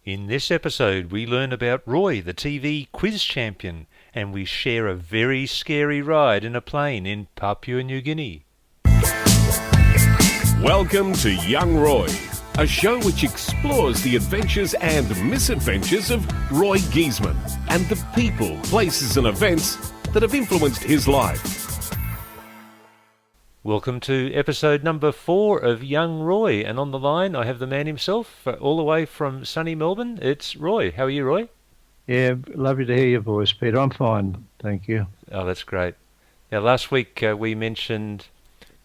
In this episode, we learn about Roy, the TV quiz champion, and we share a very scary ride in a plane in Papua New Guinea. Welcome to Young Roy, a show which explores the adventures and misadventures of Roy Giesemann and the people, places and events that have influenced his life. Welcome to episode number 4 of Young Roy, and on the line I have the man himself, all the way from sunny Melbourne. It's Roy. How are you, Roy? Yeah, lovely to hear your voice, Peter. I'm fine, thank you. Oh, that's great. Now, last week we mentioned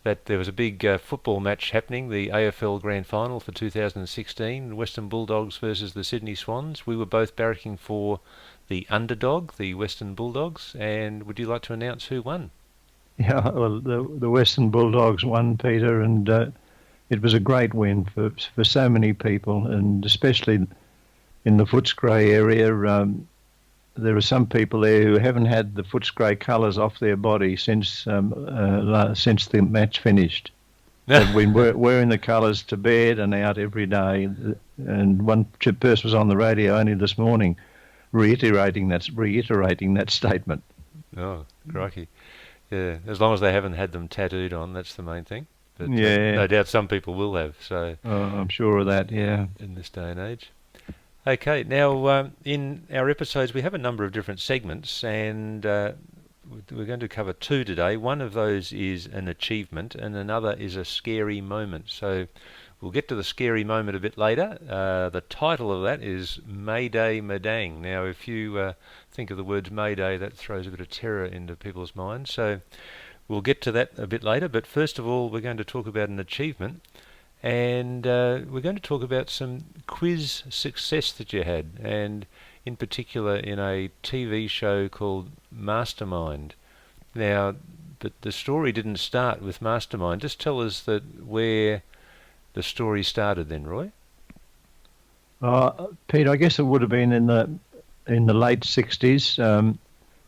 that there was a big football match happening, the AFL Grand Final for 2016, Western Bulldogs versus the Sydney Swans. We were both barracking for the underdog, the Western Bulldogs, and would you like to announce who won? Yeah, well, the Western Bulldogs won, Peter, and it was a great win for so many people, and especially in the Footscray area. There are some people there who haven't had the Footscray colours off their body since the match finished. They've been wearing the colours to bed and out every day, and one person was on the radio only this morning reiterating that statement. Oh, crikey. Yeah, as long as they haven't had them tattooed on, that's the main thing. But yeah, no doubt some people will have. So I'm sure of that. Yeah. In this day and age. Okay, now in our episodes we have a number of different segments, and we're going to cover 2 today. One of those is an achievement, and another is a scary moment. So we'll get to the scary moment a bit later. The title of that is Mayday Madang. Now, if you think of the words Mayday, that throws a bit of terror into people's minds. So we'll get to that a bit later. But first of all, we're going to talk about an achievement. And we're going to talk about some quiz success that you had, and in particular in a TV show called Mastermind. Now, but the story didn't start with Mastermind. Just tell us where the story started then, Roy. Peter, I guess it would have been in the late 60s.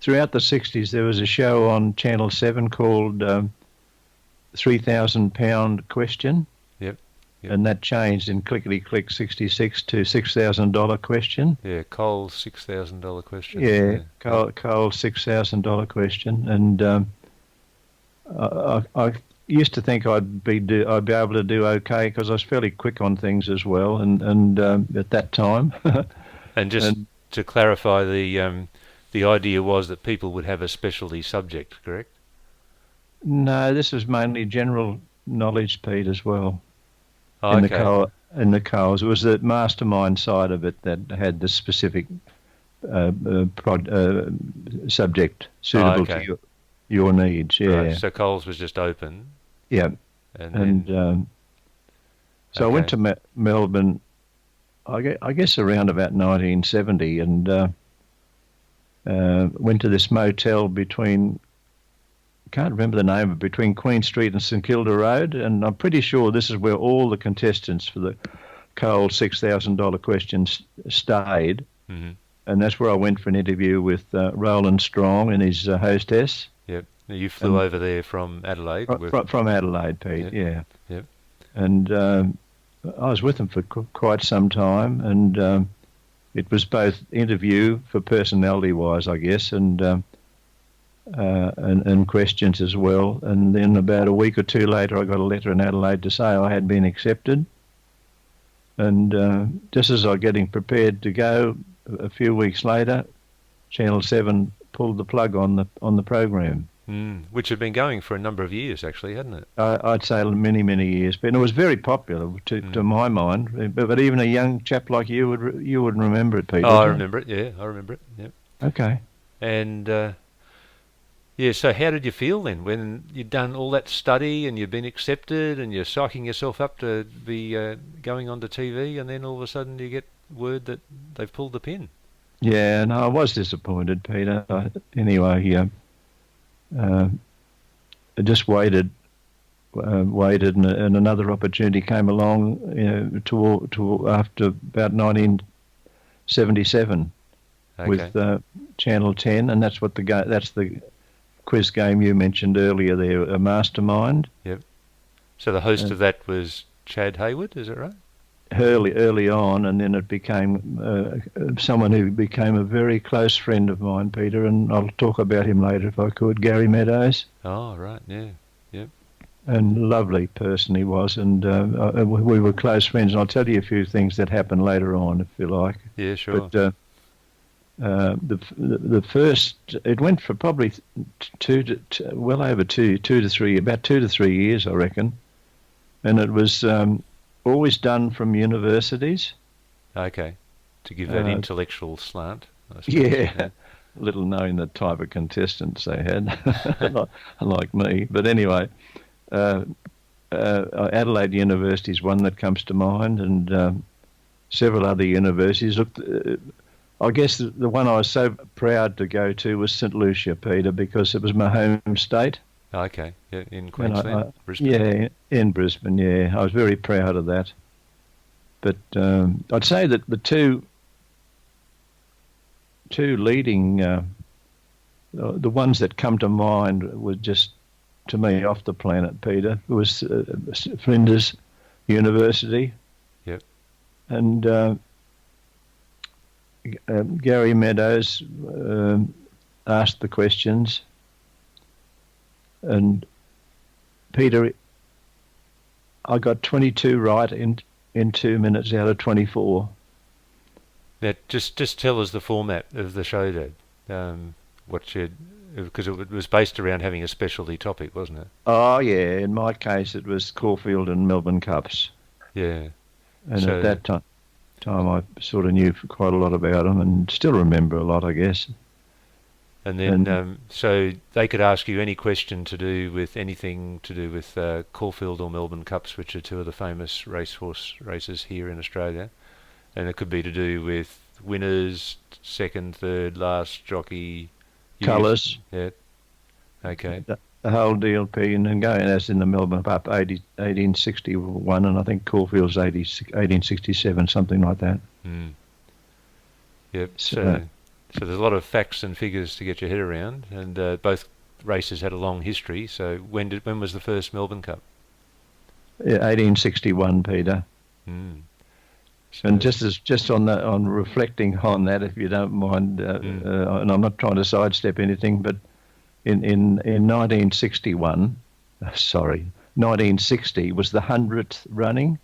Throughout the 60s, there was a show on Channel 7 called £3,000 Question. Yep. And that changed in Clickety-Click 66 to $6,000 Question. Yeah, Cole's $6,000 Question. Yeah. Cole's $6,000 Question. And I used to think I'd be able to do okay because I was fairly quick on things as well, and at that time. And just to clarify, the idea was that people would have a specialty subject, correct? No, this was mainly general knowledge, Pete, as well. Oh, in okay. the Coles, it was the mastermind side of it that had the specific subject suitable to your needs. Yeah. Right, so Coles was just open. Yeah. And so I went to Melbourne, I guess around about 1970, and went to this motel between, can't remember the name of it, between Queen Street and St Kilda Road, and I'm pretty sure this is where all the contestants for the Cole $6,000 Question stayed. Mm-hmm. And that's where I went for an interview with Roland Strong and his hostess. Yep. You flew over there from Adelaide? From Adelaide, Pete, yep. yeah. Yep. And I was with them for quite some time, and it was both interview for personality-wise, I guess, and questions as well. And then about a week or two later, I got a letter in Adelaide to say I had been accepted. And just as I was getting prepared to go, a few weeks later, Channel 7 pulled the plug on the program. Which had been going for a number of years, actually, hadn't it? I'd say many, many years. But it was very popular to my mind. But even a young chap like you would remember it, Peter. Oh, I remember it. Yeah, I remember it. Yep. Okay. And yeah, so how did you feel then when you'd done all that study and you'd been accepted and you're psyching yourself up to be going onto TV, and then all of a sudden you get word that they've pulled the pin? Yeah, no, I was disappointed, Peter. Anyway, I just waited, and another opportunity came along to after about 1977 with Channel 10, and that's the quiz game you mentioned earlier there, a Mastermind. Yep. So the host of that was Chad Hayward, is that right? early on, and then it became someone who became a very close friend of mine, Peter, and I'll talk about him later if I could, Gary Meadows. Oh, right, yeah, yep. And lovely person he was, and we were close friends, and I'll tell you a few things that happened later on, if you like. Yeah, sure. But the first, it went for probably about 2 to 3 years, I reckon, and it was always done from universities. Okay, to give that intellectual slant, I suppose. Yeah, little knowing the type of contestants they had, like me. But anyway, Adelaide University is one that comes to mind, and several other universities. Look, I guess the one I was so proud to go to was St Lucia, Peter, because it was my home state. Okay, yeah, in Queensland, Brisbane. Yeah, in Brisbane, yeah. I was very proud of that. But I'd say that the two leading, the ones that come to mind were just, to me, off the planet, Peter. It was Flinders University. Yep. And Gary Meadows asked the questions. And Peter, I got 22 right in 2 minutes out of 24. Now, just tell us the format of the show, Dad. Because it was based around having a specialty topic, wasn't it? Oh yeah, in my case it was Caulfield and Melbourne Cups. Yeah. And so, at that time I sort of knew quite a lot about them, and still remember a lot, I guess. And then, so they could ask you any question to do with anything to do with Caulfield or Melbourne Cups, which are two of the famous racehorse races here in Australia. And it could be to do with winners, second, third, last jockey. Colours. Yeah. Okay. The whole deal, P, and going as in the Melbourne Cup 1861, and I think Caulfield's 1867, something like that. Mm. Yep. So there's a lot of facts and figures to get your head around, and both races had a long history. So when was the first Melbourne Cup? Yeah, 1861, Peter. Mm. So, and just on reflecting on that, if you don't mind, and I'm not trying to sidestep anything, but in 1961, 1960 was the 100th running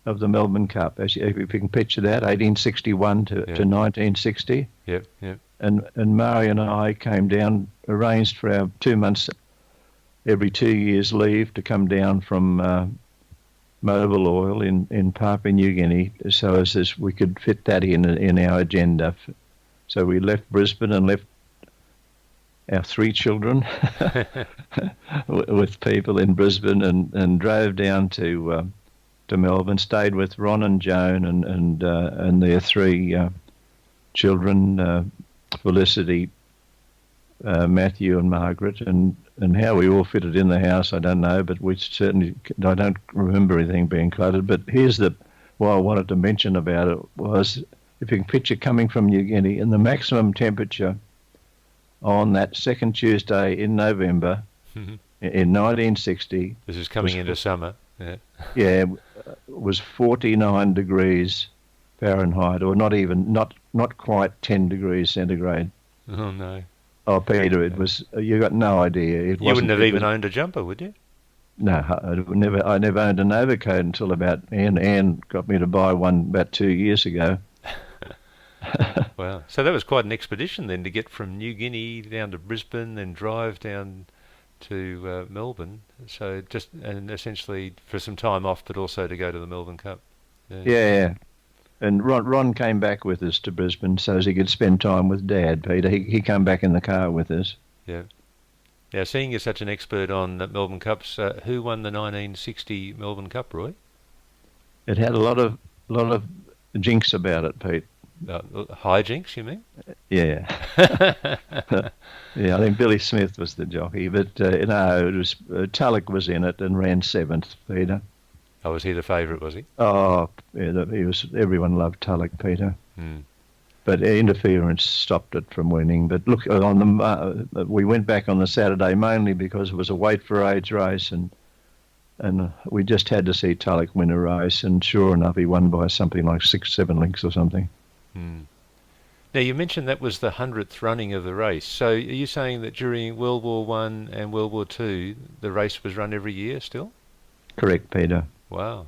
of the Melbourne Cup. If you can picture that, 1861 to 1960. Yep. And Murray and I came down, arranged for our 2 months, every 2 years leave to come down from Mobil Oil in Papua New Guinea, so as we could fit that in our agenda. So we left Brisbane and left our 3 children with people in Brisbane, and drove down to Melbourne, stayed with Ron and Joan and their 3 children, Felicity, Matthew and Margaret, and how we all fitted in the house, I don't know, but I don't remember anything being cluttered. But here's what I wanted to mention about it was, if you can picture coming from New Guinea, and the maximum temperature on that second Tuesday in November in 1960. This is coming into summer. Yeah. Yeah, was 49 degrees Fahrenheit, or not quite 10 degrees centigrade. Oh no. Oh, Peter, it was. You got no idea. You wouldn't have even owned a jumper, would you? No, I never owned an overcoat until about Anne got me to buy one about 2 years ago. Wow. So that was quite an expedition then, to get from New Guinea down to Brisbane, then drive down to Melbourne. So and essentially for some time off, but also to go to the Melbourne Cup. Yeah. And Ron came back with us to Brisbane so as he could spend time with Dad, Peter. He came back in the car with us. Yeah. Now, seeing you're such an expert on Melbourne Cups, who won the 1960 Melbourne Cup, Roy? It had a lot of jinx about it, Pete. High jinx, you mean? Yeah. Yeah, I think Billy Smith was the jockey, but no, it was Tulloch was in it and ran 7th, Peter. Oh, was he the favourite, was he? Oh, yeah, he was. Everyone loved Tulloch, Peter. Mm. But interference stopped it from winning. But look, we went back on the Saturday mainly because it was a weight for age race, and and we just had to see Tulloch win a race, and sure enough, he won by something like 6-7 lengths or something. Hmm. Now, you mentioned that was the 100th running of the race. So are you saying that during World War One and World War Two, the race was run every year still? Correct, Peter. Wow.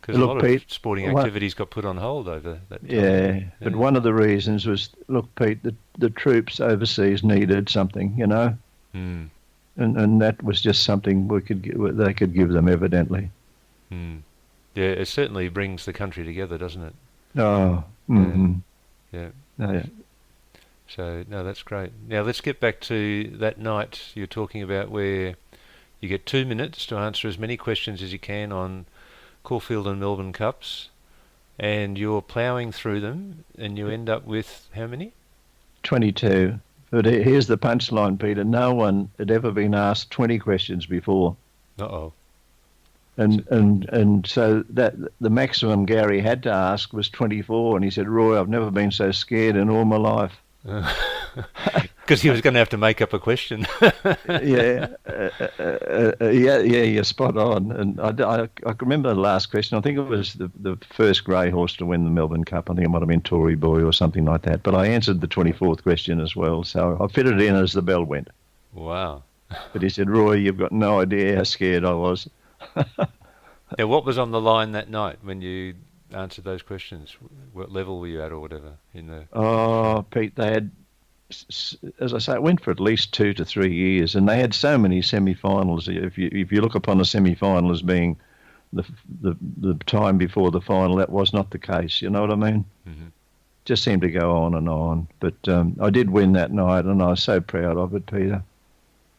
Because a Look, lot Pete, of sporting activities got put on hold over that time. yeah, but one of the reasons was, look, Pete, the troops overseas needed something, you know, Mm. and that was just something they could give them, evidently. Mm. Yeah, it certainly brings the country together, doesn't it? Oh, mm-hmm. Yeah. Yeah. So, no, that's great. Now, let's get back to that night you're talking about where you get 2 minutes to answer as many questions as you can on Caulfield and Melbourne Cups, and you're ploughing through them, and you end up with how many? 22. But here's the punchline, Peter. No one had ever been asked 20 questions before. Uh-oh. And so that the maximum Gary had to ask was 24, and he said, Roy, I've never been so scared in all my life. Because he was going to have to make up a question. Yeah, you're spot on. And I remember the last question. I think it was the first grey horse to win the Melbourne Cup. I think it might have been Tory Boy or something like that. But I answered the 24th question as well, so I fitted in as the bell went. Wow. But he said, Roy, you've got no idea how scared I was. Now, what was on the line that night when you answered those questions? What level were you at or whatever? Oh, Pete, they had, as I say, it went for at least 2 to 3 years, and they had so many semi-finals. If you look upon a semi-final as being the time before the final, that was not the case. You know what I mean? Mm-hmm. Just seemed to go on and on. But I did win that night, and I was so proud of it, Peter.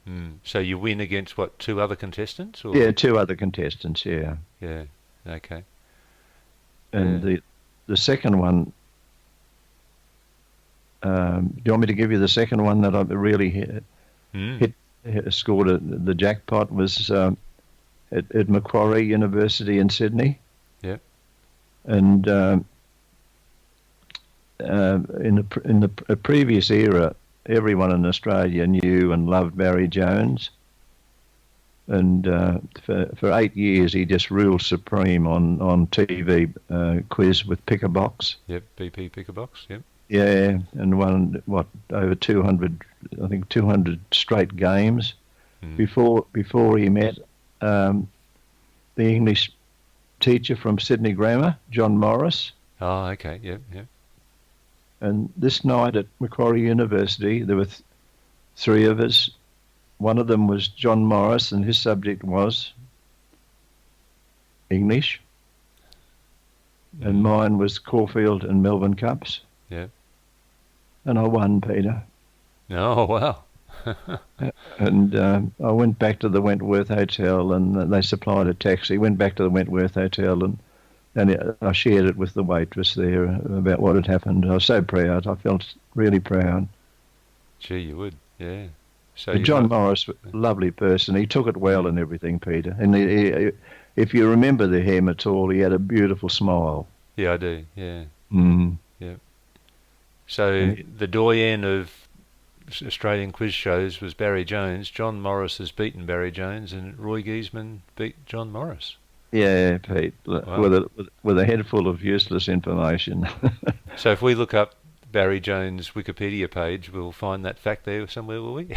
Mm. So you win against, what, 2 other contestants? Or? Yeah, 2 other contestants, yeah. Yeah, okay. And the second one, do you want me to give you the second one that I really scored the jackpot was at Macquarie University in Sydney. Yep. And in the previous era, everyone in Australia knew and loved Barry Jones. And for 8 years, he just ruled supreme on TV quiz with Pick a Box. Yep, BP Pick a Box, yep. Yeah, and won, over 200, I think 200 straight games before he met the English teacher from Sydney Grammar, John Morris. Oh, okay, yep, yep. And this night at Macquarie University, there were 3 of us. One of them was John Morris, and his subject was English. And mine was Caulfield and Melbourne Cups. Yeah. And I won, Peter. Oh, wow. And I went back to the Wentworth Hotel, and they supplied a taxi. Went back to the Wentworth Hotel, and I shared it with the waitress there about what had happened. I was so proud. I felt really proud. Gee, you would, yeah. So John Morris, lovely person. He took it well and everything, Peter. And if you remember the hem at all, he had a beautiful smile. Yeah, I do, yeah. Mm. Yeah. So the doyen of Australian quiz shows was Barry Jones. John Morris has beaten Barry Jones, and Roy Giesemann beat John Morris. Yeah, Pete, wow. with a head full of useless information. So if we look up Barry Jones' Wikipedia page, we'll find that fact there somewhere, will we?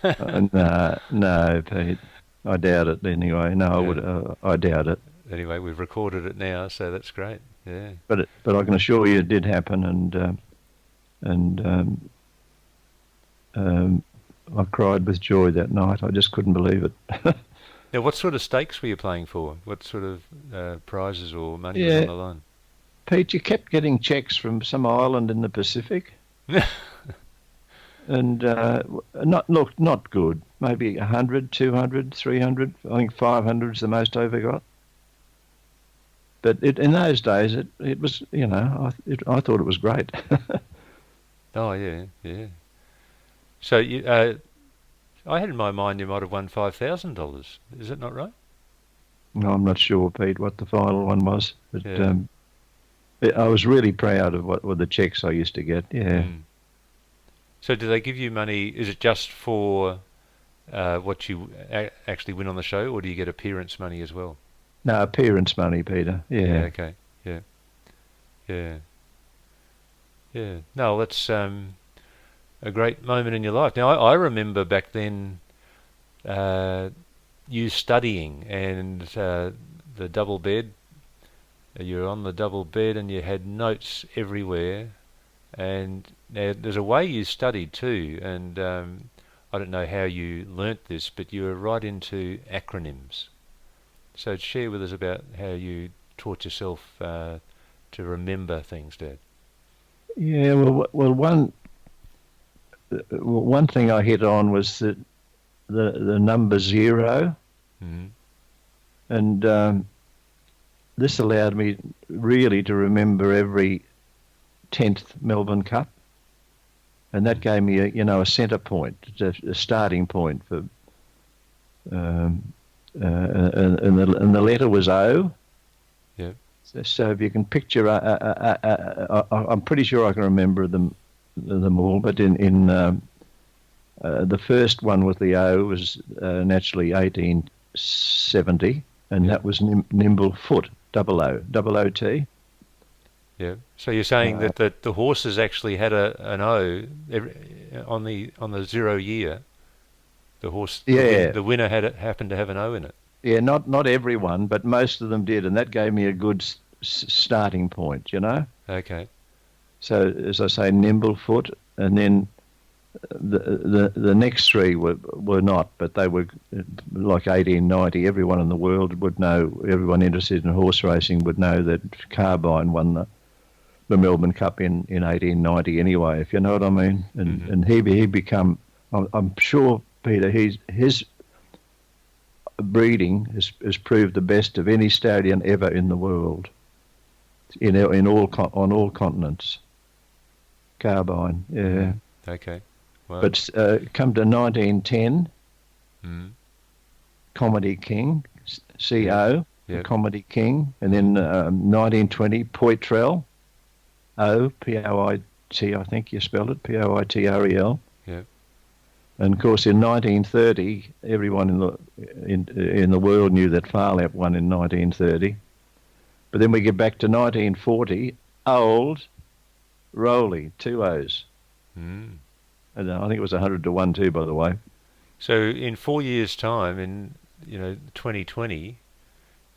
No, Pete. I doubt it anyway. No, yeah. I doubt it. Anyway, we've recorded it now, so that's great. Yeah. But I can assure you it did happen, and I cried with joy that night. I just couldn't believe it. Now, what sort of stakes were you playing for? What sort of prizes or money was on the line? Pete, you kept getting checks from some island in the Pacific. And not good. Maybe 100, 200, 300. I think 500 is the most I ever got. But in those days, it was, I thought it was great. Oh, yeah, yeah. So I had in my mind you might have won $5,000. Is that not right? No, I'm not sure, Pete, what the final one was. But yeah. I was really proud of what were the checks I used to get. Yeah. So do they give you money? Is it just for what you actually win on the show, or do you get appearance money as well? No, appearance money, Peter. Yeah. Yeah. Okay. Yeah. Yeah. Yeah. No, that's a great moment in your life. Now, I remember back then you studying and the double bed. You're on the double bed and you had notes everywhere. And now there's a way you studied too, and I don't know how you learnt this, but you were right into acronyms. So share with us about how you taught yourself to remember things, Dad. Yeah. Well, one thing I hit on was the number 0, Mm. and this allowed me really to remember every 10th Melbourne Cup, and that gave me a centre point, a starting point for. And the letter was O. Yeah. So if you can picture, I'm pretty sure I can remember them all. But in the first one with the O was naturally 1870, and that was nimble foot, double OT. Yeah. So you're saying that the horses actually had an O on the 0 year. The horse, Yeah. the winner happened to have an O in it. Yeah, not everyone, but most of them did, and that gave me a good starting point, Okay. So as I say, nimble foot, and then the next three were not, but they were like 1890. Everyone in the world would know. Everyone interested in horse racing would know that Carbine won the Melbourne Cup in 1890 anyway, if you know what I mean. And he become, I'm sure, Peter, his breeding has proved the best of any stallion ever in the world, on all continents. Carbine, yeah. Okay. Wow. But come to 1910, Comedy King, CO, Yep. Comedy King, and then 1920, Poitrel, O, P-O-I-T, I think you spelled it, Poitrel. Yep. And of course, in 1930, everyone in the world knew that Farlap won in 1930. But then we get back to 1940, Old Rowley, 2 O's. And I think it was 100 to 1 too, by the way. So in 4 years' time, in 2020,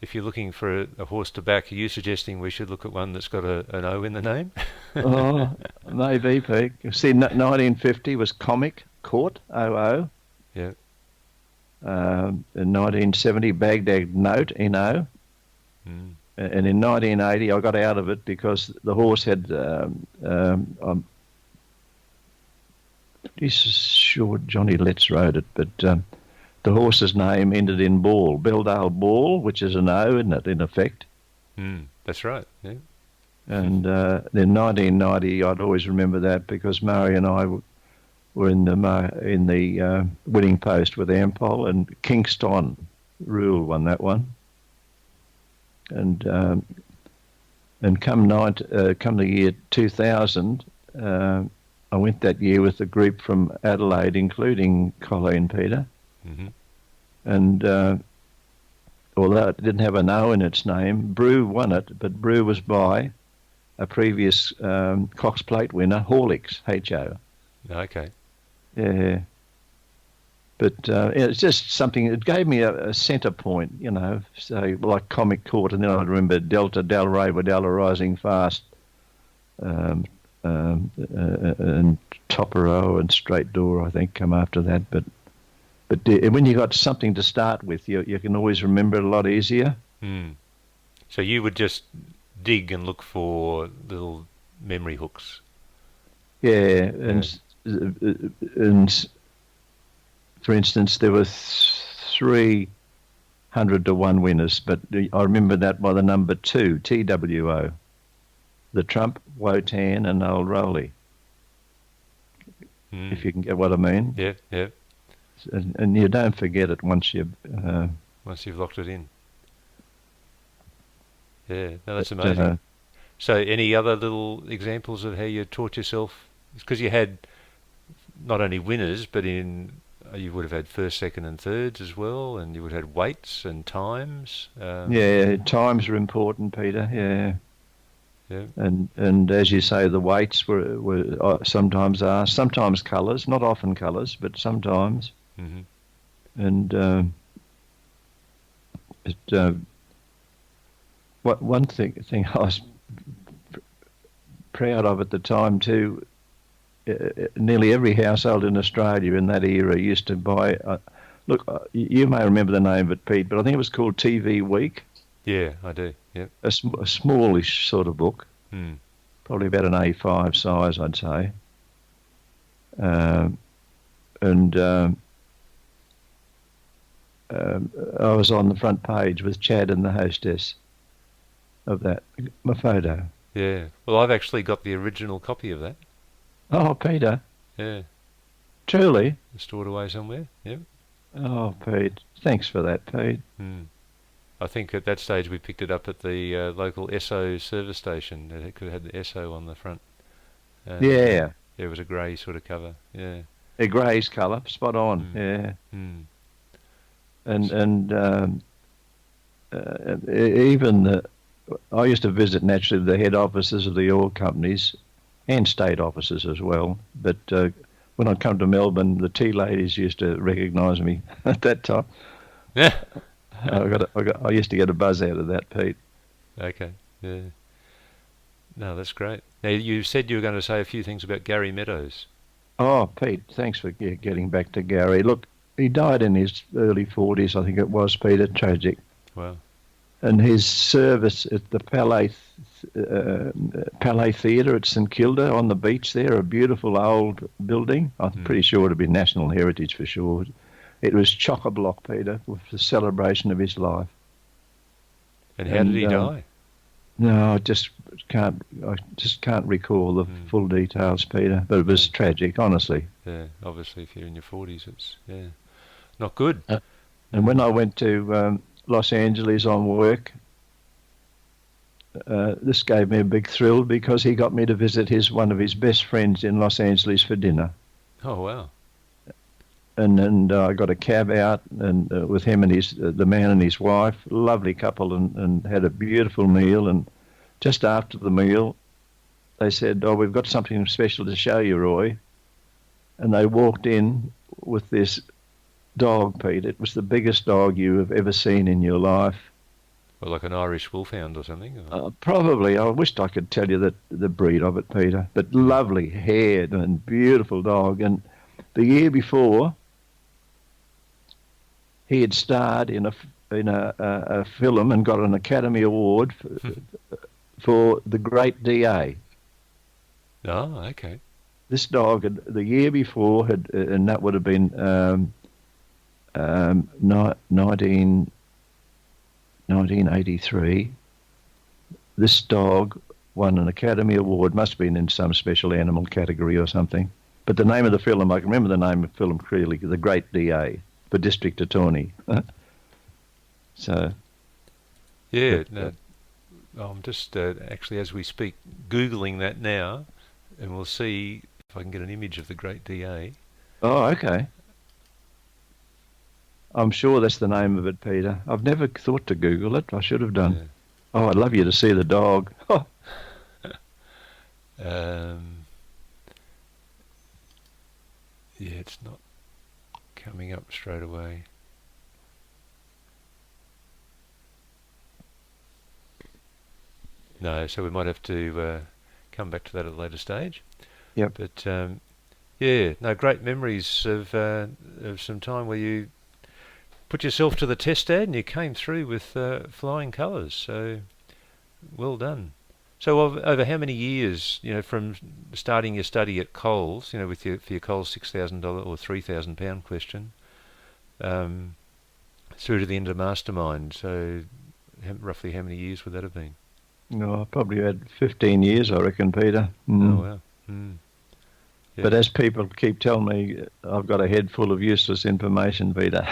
if you're looking for a horse to back, are you suggesting we should look at one that's got an O in the name? Oh, maybe, Pete. See, 1950 was Comic Court, OO. Yeah. In 1970, Baghdad Note, NO. And in 1980, I got out of it because the horse had, sure Johnny Letts wrote it, but the horse's name ended in Ball, Belldale Ball, which is an O, isn't it, in effect? That's right, yeah. And then 1990, I'd always remember that because Murray and I were in the winning post with Ampol, and Kingston Rule won that one. And come the year 2000, I went that year with a group from Adelaide, including Colleen Peter. And although it didn't have an O in its name, Brew won it, but Brew was by a previous Cox Plate winner, Horlicks, H-O. Okay. Yeah. But it's just something, it gave me a centre point, so like Comic Court, and then I remember Delta, Delray, Wadella Rising Fast, and Topero and Straight Door, I think, come after that. But when you got something to start with, you can always remember it a lot easier. So you would just dig and look for little memory hooks. Yeah, and for instance, there were 300 to 1 winners, but I remember that by the number 2, TWO, the Trump, Wotan, and Old Rowley. If you can get what I mean. Yeah, yeah. And you don't forget it once you've locked it in. Yeah, no, that's amazing. So any other little examples of how you taught yourself? Because you had not only winners, but in you would have had first, second, and thirds as well, and you would have had weights and times. Yeah, times are important, Peter. Yeah. Yeah. And as you say, the weights were sometimes asked, sometimes colours, not often colours, but sometimes. Mm-hmm. And one thing I was proud of at the time too. Nearly every household in Australia in that era used to buy. You may remember the name of it, Pete, but I think it was called TV Week. Yeah, I do. Yeah. A smallish sort of book, probably about an A5 size, I'd say. I was on the front page with Chad and the hostess of that, my photo. Yeah. Well, I've actually got the original copy of that. Oh, Peter. Yeah. Truly? It's stored away somewhere. Yeah. Oh, Pete. Thanks for that, Pete. I think at that stage we picked it up at the local Esso service station. It could have had the Esso on the front. Yeah. It was a grey sort of cover. Yeah. A grey's colour, spot on. Yeah. And even I used to visit naturally the head offices of the oil companies and state offices as well. But when I'd come to Melbourne, the tea ladies used to recognise me at that time. Yeah. I used to get a buzz out of that, Pete. Okay. Yeah. No, that's great. Now, you said you were going to say a few things about Gary Meadows. Oh, Pete, thanks for getting back to Gary. Look, he died in his early 40s, I think it was, Peter. Tragic. Wow. And his service at the Palais Theatre at St Kilda on the beach there, a beautiful old building. I'm pretty sure it would be National Heritage for sure. It was chock-a-block, Peter, with the celebration of his life. And how did he die? No, I just can't recall the full details, Peter. But it was tragic, honestly. Yeah, obviously, if you're in your 40s, it's not good. And when I went to Los Angeles on work, this gave me a big thrill because he got me to visit one of his best friends in Los Angeles for dinner. Oh wow! And I got a cab out and with him and the man and his wife, lovely couple, and had a beautiful meal. And just after the meal, they said, "Oh, we've got something special to show you, Roy." And they walked in with this dog, Pete. It was the biggest dog you have ever seen in your life. Well, like an Irish wolfhound or something? Or? Probably. I wished I could tell you the breed of it, Peter. But lovely haired and beautiful dog. And the year before, he had starred in a film and got an Academy Award for The Great D.A. Oh, okay. This dog, the year before, and that would have been 1983, this dog won an Academy Award. Must have been in some special animal category or something. But the name of the film, I can remember the name of the film clearly, The Great D.A. for District Attorney. So. Yeah, I'm just actually, as we speak, Googling that now, and we'll see if I can get an image of the Great D.A. Oh, okay. I'm sure that's the name of it, Peter. I've never thought to Google it. I should have done. Yeah. Oh, I'd love you to see the dog. Oh. Yeah, it's not coming up straight away. No, so we might have to come back to that at a later stage. Yep. But great memories of some time where you put yourself to the test, Dad, and you came through with flying colours. So well done. So over how many years, from starting your study at Coles, for your Coles $6,000 or £3,000 question, through to the end of the mastermind? So roughly how many years would that have been? No, I probably had 15 years, I reckon, Peter. Oh, wow. Yeah. But as people keep telling me, I've got a head full of useless information, Peter.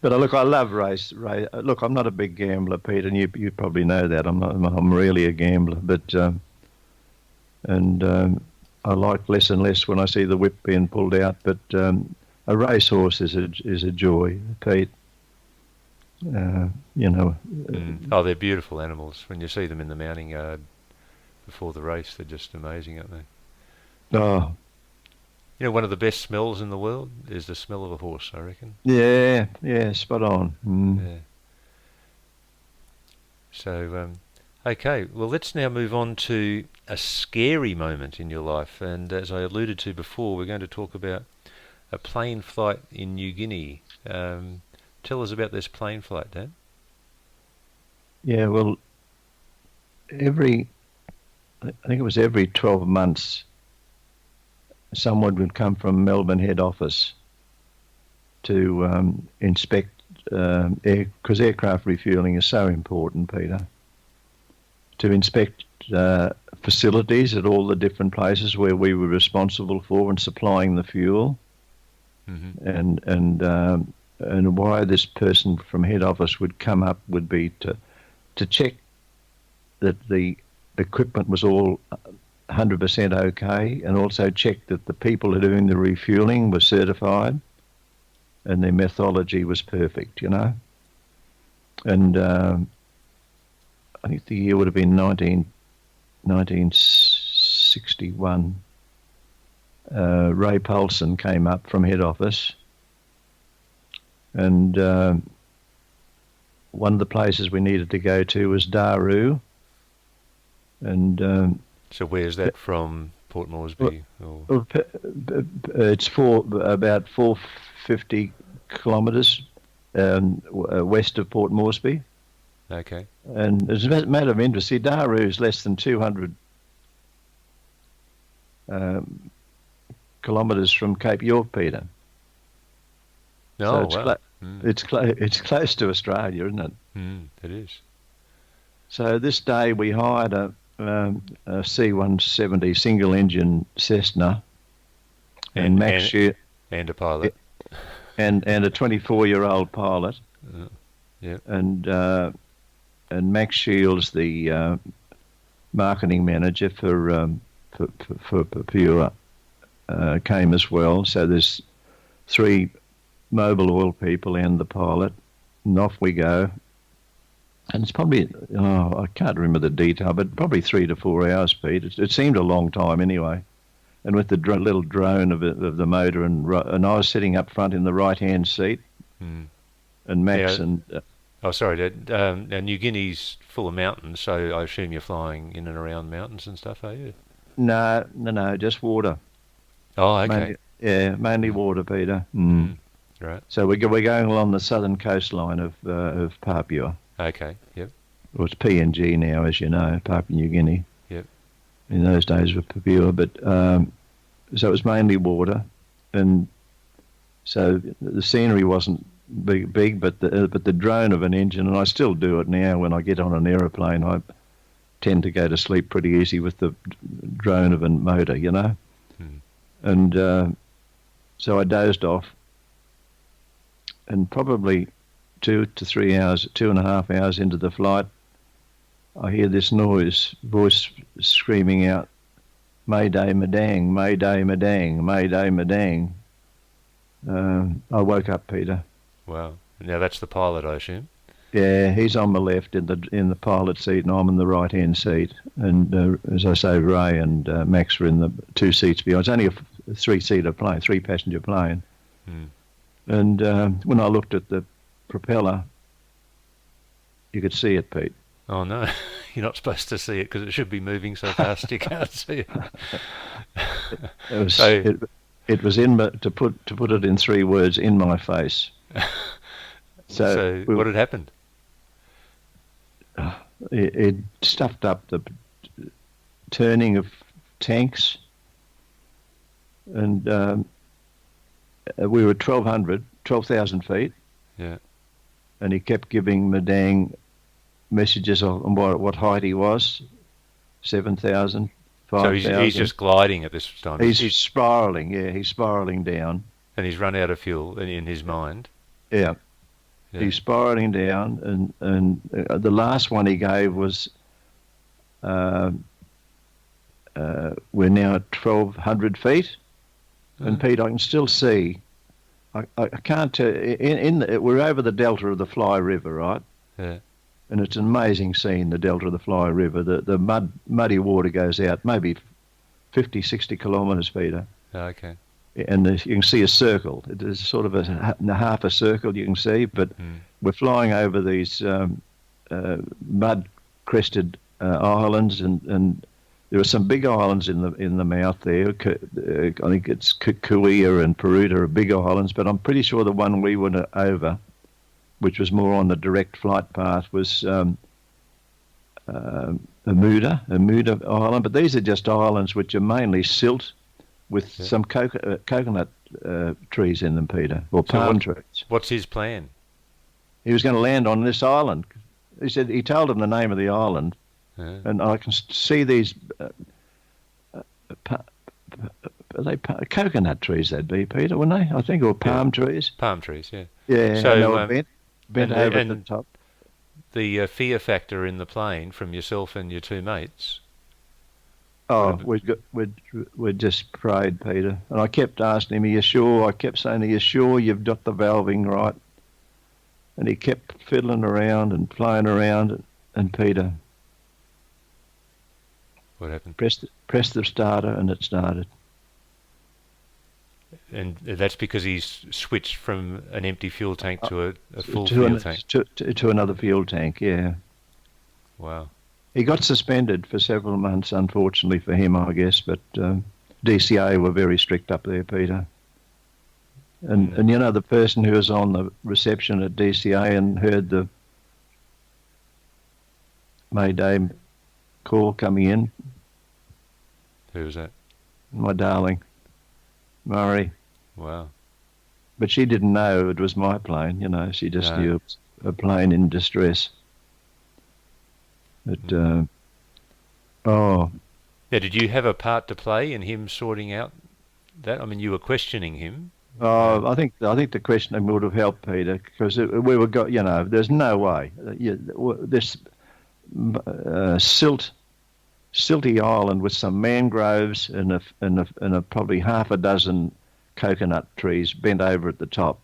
But look, I love race. Look, I'm not a big gambler, Peter, and you probably know that. I'm really a gambler. But I like less and less when I see the whip being pulled out. But a racehorse is a joy, Pete. You know. Oh, they're beautiful animals. When you see them in the mounting yard before the race, they're just amazing, aren't they? Oh, You know, one of the best smells in the world is the smell of a horse, I reckon. yeah, spot on. Yeah. So, okay, well, let's now move on to a scary moment in your life. And as I alluded to before, we're going to talk about a plane flight in New Guinea. Tell us about this plane flight, Dan. Yeah, well, I think it was every 12 months, someone would come from Melbourne head office to inspect because aircraft refueling is so important, Peter, to inspect facilities at all the different places where we were responsible for and supplying the fuel. Mm-hmm. And why this person from head office would come up would be to check that the equipment was all 100% okay, and also check that the people who are doing the refueling were certified and their methodology was perfect, you know. And I think the year would have been 1961. Ray Paulson came up from head office, and one of the places we needed to go to was Daru. And so where's that from? Port Moresby? it's about 450 kilometres west of Port Moresby. Okay. And as a matter of interest, see, Daru is less than 200 kilometres from Cape York, Peter. No, so wow. It's close to Australia, isn't it? It is. So this day we hired a C-170 single-engine Cessna, and and a pilot, and a 24-year-old pilot, yeah, and Max Shields, the marketing manager for Papua, came as well. So there's 3 mobile oil people and the pilot, and off we go. And it's probably, I can't remember the detail, but probably 3 to 4 hours, Pete. It seemed a long time anyway. And with the little drone of the motor, and I was sitting up front in the right-hand seat, and Max and... sorry, Dad. Now, New Guinea's full of mountains, so I assume you're flying in and around mountains and stuff, are you? No, just water. Oh, okay. Mainly water, Peter. Right. So we're going along the southern coastline of Papua. Okay, yep. Well, it's PNG now, as you know, Papua New Guinea. Yep. In those days with Papua, but so it was mainly water, and so the scenery wasn't big, but the drone of an engine, and I still do it now when I get on an aeroplane. I tend to go to sleep pretty easy with the drone of a motor, you know. And so I dozed off, and probably 2 to 3 hours, 2.5 hours into the flight, I hear this voice screaming out, "Mayday, Madang, Mayday, Madang, Mayday, Madang." I woke up, Peter. Wow. Now that's the pilot, I assume? Yeah, he's on my left in the pilot seat, and I'm in the right-hand seat. And as I say, Ray and Max were in the 2 seats behind. It's only a 3-seater plane, 3-passenger plane. And when I looked at the propeller, you could see it, Pete. Oh no, you're not supposed to see it because it should be moving so fast you can't see it. It was to put it in 3 words, in my face. So what had happened? It stuffed up the turning of tanks, and we were 12,000 feet. Yeah. And he kept giving Madang messages on what height he was, 7,000, 5,000. So he's just gliding at this time. He's spiralling, he's spiralling down. And he's run out of fuel in his mind. Yeah. He's spiralling down, and the last one he gave was we're now at 1,200 feet, and Pete, I can still see. I can't tell. We're over the delta of the Fly River, right? Yeah. And it's an amazing scene, the delta of the Fly River. The muddy water goes out maybe 50, 60 kilometres, Peter. Okay. And you can see a circle. It is sort of a half a circle you can see, but we're flying over these mud-crested islands, and there are some big islands in the mouth there. I think it's Kuia and Peruta are big islands, but I'm pretty sure the one we went over, which was more on the direct flight path, was Amuda Island. But these are just islands which are mainly silt with some coconut trees in them, Peter, or palm trees. What's his plan? He was going to land on this island. He told them the name of the island, and I can see these are they coconut trees, they'd be, Peter, wouldn't they? I think, or palm trees. Palm trees, yeah. Yeah, so, and they were bent over at the top. The fear factor in the plane from yourself and your two mates. Oh, we'd just prayed, Peter. And I kept asking him, are you sure? I kept saying, are you sure you've got the valving right? And he kept fiddling around and flying around, and Peter... What happened? Pressed the starter, and it started. And that's because he's switched from an empty fuel tank to a full fuel tank? To another fuel tank, yeah. Wow. He got suspended for several months, unfortunately for him, I guess, but DCA were very strict up there, Peter. And you know, the person who was on the reception at DCA and heard the Mayday call coming in. Who was that? My darling, Murray. Wow. But she didn't know it was my plane, you know, she just knew it was a plane in distress. But, Yeah, did you have a part to play in him sorting out that? I mean, you were questioning him. I think the questioning would have helped, Peter, because we were you know, there's no way this silty island with some mangroves and a probably half a dozen coconut trees bent over at the top.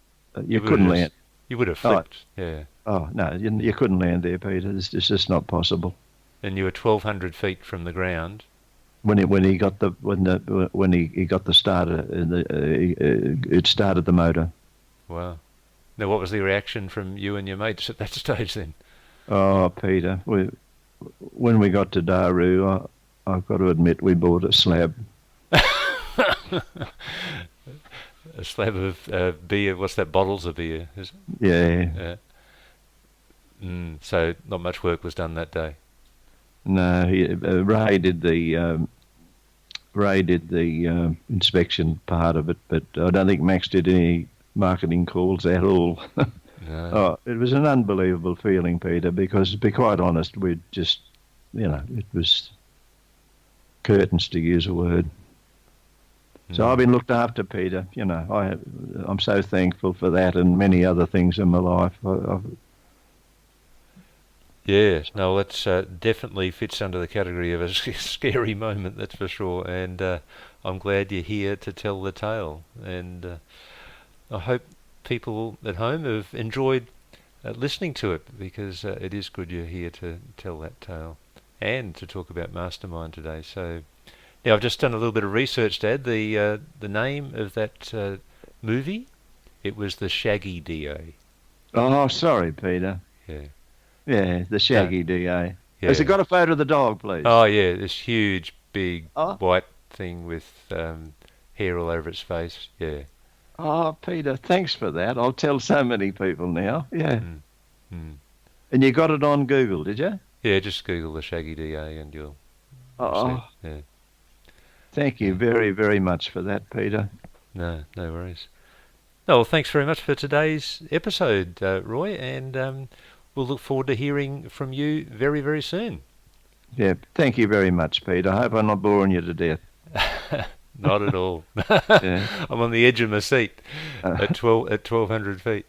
You couldn't land. You would have flipped. Yeah. Oh no, you couldn't land there, Peter. It's just not possible. And you were 1,200 feet from the ground. When he got the starter, it started the motor. Wow. Now, what was the reaction from you and your mates at that stage then? Oh, Peter, when we got to Daru, I've got to admit we bought a slab. A slab of beer. What's that? Bottles of beer, is it? Yeah. So not much work was done that day. No, Ray did the inspection part of it, but I don't think Max did any marketing calls at all. No. Oh, it was an unbelievable feeling, Peter, because to be quite honest, we'd just, you know, it was curtains, to use a word. So I've been looked after, Peter. You know, I'm so thankful for that and many other things in my life. Yeah, no, that's definitely fits under the category of a scary moment, that's for sure. And I'm glad you're here to tell the tale. And I hope people at home have enjoyed listening to it, because it is good you're here to tell that tale and to talk about Mastermind today. So now I've just done a little bit of research, Dad. The name of that movie, it was The Shaggy DA. Oh, sorry, Peter. Yeah. Yeah, The Shaggy DA. Yeah. Has it got a photo of the dog, please? Oh, yeah, this huge, big, white thing with hair all over its face. Yeah. Oh, Peter, thanks for that. I'll tell so many people now. Yeah. And you got it on Google, did you? Yeah, just Google The Shaggy DA and you'll see. Yeah. Thank you very, very much for that, Peter. No worries. No, well, thanks very much for today's episode, Roy, and we'll look forward to hearing from you very, very soon. Yeah, thank you very much, Peter. I hope I'm not boring you to death. Not at all. Yeah. I'm on the edge of my seat at 1,200 feet.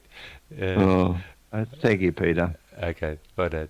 Thank you, Peter. Okay, bye, Dad.